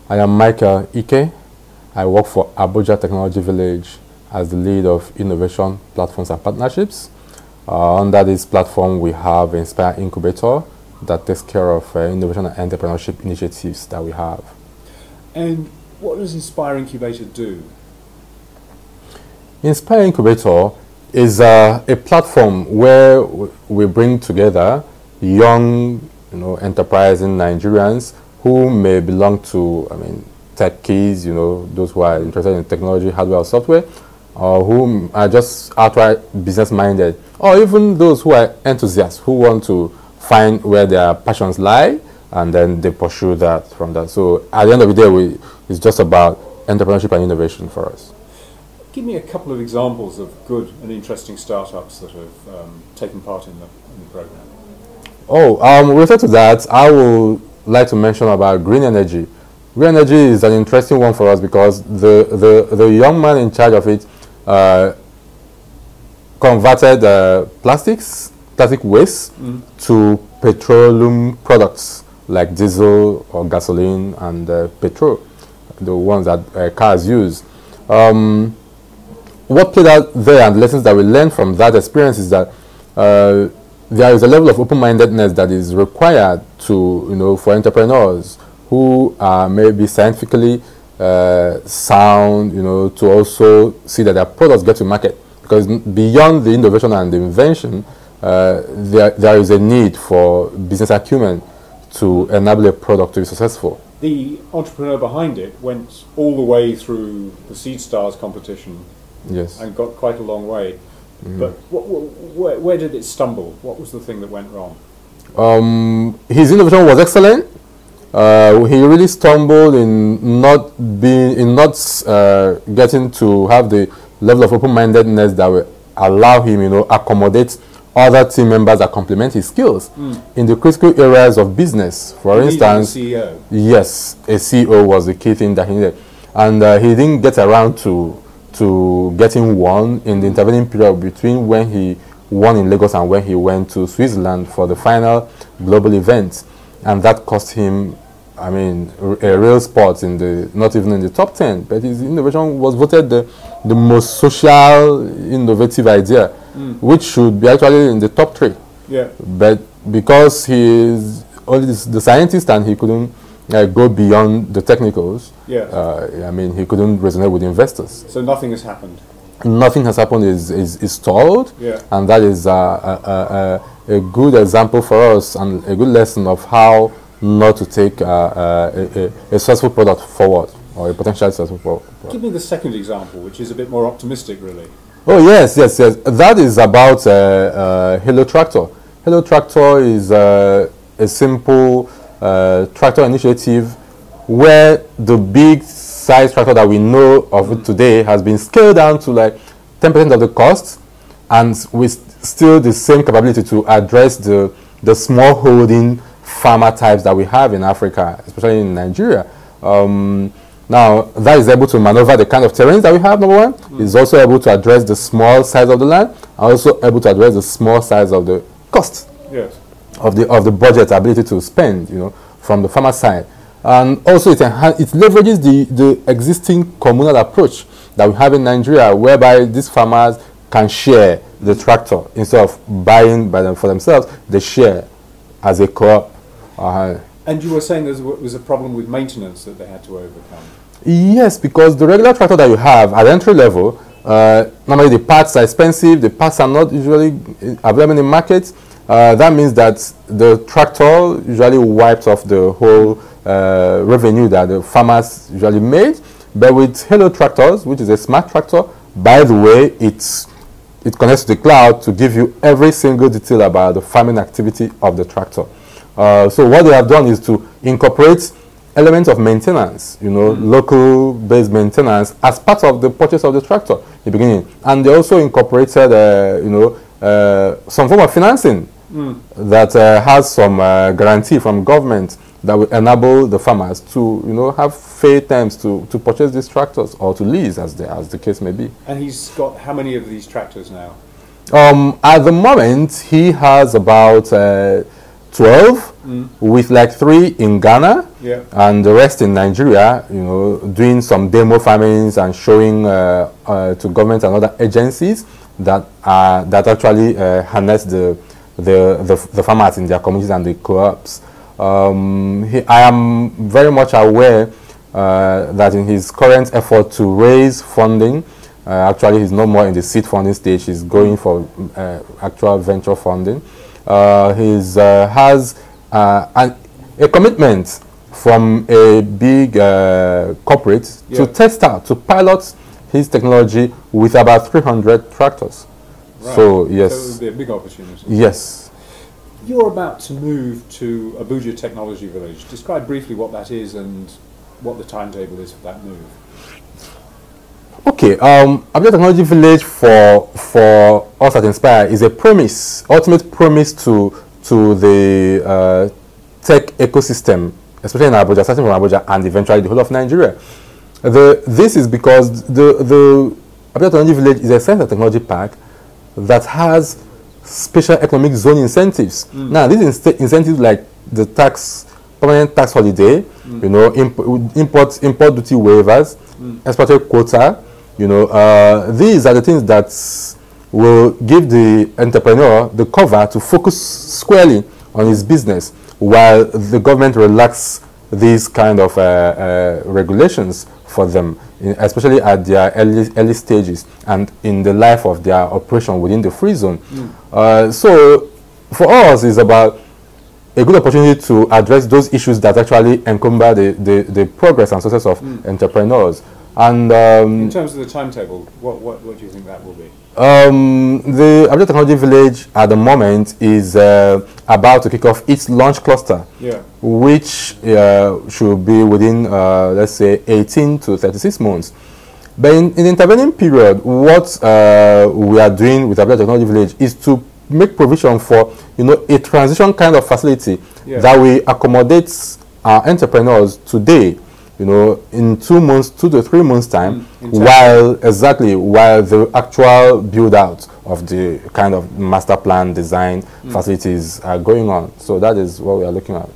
I am Michael Ike. I work for Abuja Technology Village as the lead of innovation platforms and partnerships. Under this platform, we have Inspire Incubator that takes care of innovation and entrepreneurship initiatives that we have. And what does Inspire Incubator do? Inspire Incubator is a platform where we bring together young, enterprising Nigerians who may belong to, techies, those who are interested in technology, hardware, or software, or who are just outright business-minded, or even those who are enthusiasts who want to find where their passions lie, and then they pursue that from that. So at the end of the day, it's just about entrepreneurship and innovation for us. Give me a couple of examples of good and interesting startups that have taken part in the program. With respect to that, I would like to mention about green energy. Green energy is an interesting one for us because the young man in charge of it converted plastic waste to petroleum products like diesel or gasoline and petrol, the ones that cars use. What played out there and the lessons that we learned from that experience is that there is a level of open-mindedness that is required to, for entrepreneurs who are maybe scientifically sound, to also see that their products get to market. Because beyond the innovation and the invention, there is a need for business acumen to enable a product to be successful. The entrepreneur behind it went all the way through the Seed Stars competition. Yes. And got quite a long way. But where did it stumble? What was the thing that went wrong? His innovation was excellent. He really stumbled in not getting to have the level of open-mindedness that will allow him, accommodate other team members that complement his skills in the critical areas of business. For instance, a CEO. Yes, a CEO was the key thing that he needed, and he didn't get around to getting one in the intervening period between when he won in Lagos and when he went to Switzerland for the final global event, and that cost him, a real spot in not even in the top 10. But his innovation was voted the most social, innovative idea, which should be actually in the top 3. Yeah. But because he is only the scientist and he couldn't go beyond the technicals. Yes. He couldn't resonate with investors. So nothing has happened. Nothing has happened. Is stalled. Yeah. And that is a good example for us and a good lesson of how not to take a successful product forward or a potential successful product. Give me the second example, which is a bit more optimistic, really. Oh yes. That is about Hello Tractor. Hello Tractor is a simple tractor initiative where the big size tractor that we know of it today has been scaled down to like 10% of the cost, and with still the same capability to address the small holding farmer types that we have in Africa, especially in Nigeria. Now, that is able to maneuver the kind of terrains that we have, number one. It's also able to address the small size of the land, and also able to address the small size of the cost. Yes. Of the budget ability to spend, from the farmer side. And also it leverages the existing communal approach that we have in Nigeria, whereby these farmers can share the tractor instead of buying for themselves. They share as a co-op. And you were saying there was a problem with maintenance that they had to overcome. Yes, because the regular tractor that you have at entry level, normally the parts are expensive, the parts are not usually available in the market. That means that the tractor usually wipes off the whole revenue that the farmers usually made. But with Hello Tractors, which is a smart tractor, by the way, it connects to the cloud to give you every single detail about the farming activity of the tractor. So what they have done is to incorporate elements of maintenance, local-based maintenance as part of the purchase of the tractor in the beginning. And they also incorporated, some form of financing that has some guarantee from government that will enable the farmers to, have fair terms to purchase these tractors or to lease, as the case may be. And he's got how many of these tractors now? At the moment, he has about 12. with like 3 in Ghana, Yeah. and the rest in Nigeria, you know, doing some demo farmings and showing to government and other agencies that actually harness the farmers in their communities and the co-ops. I am very much aware that in his current effort to raise funding, actually he's no more in the seed funding stage, he's going for actual venture funding. He has a commitment from a big corporate to test out, to pilot his technology with about 300 tractors. Right. So, yes. So it would be a big opportunity. Yes. You're about to move to Abuja Technology Village. Describe briefly what that is and what the timetable is for that move. Okay, Abuja Technology Village for us at Inspire is a promise, ultimate promise to the tech ecosystem, especially in Abuja, starting from Abuja and eventually the whole of Nigeria. This is because the Abuja Technology Village is a center technology park that has special economic zone incentives. Now, these incentives like the permanent tax holiday, you know, import duty waivers, expatriate quota, you know, these are the things that will give the entrepreneur the cover to focus squarely on his business while the government relax these kind of regulations for them, especially at their early stages and in the life of their operation within the free zone. So for us, it's about a good opportunity to address those issues that actually encumber the progress and success of entrepreneurs. And in terms of the timetable, what do you think that will be? The Abuja Technology Village at the moment is about to kick off its launch cluster, which should be within, let's say, 18 to 36 months. But in the intervening period, what we are doing with Abuja Technology Village is to make provision for, you know, a transition kind of facility that will accommodate our entrepreneurs today, you know, in 2 months, 2 to 3 months time, while the actual build out of the kind of master plan design facilities are going on. So that is what we are looking at.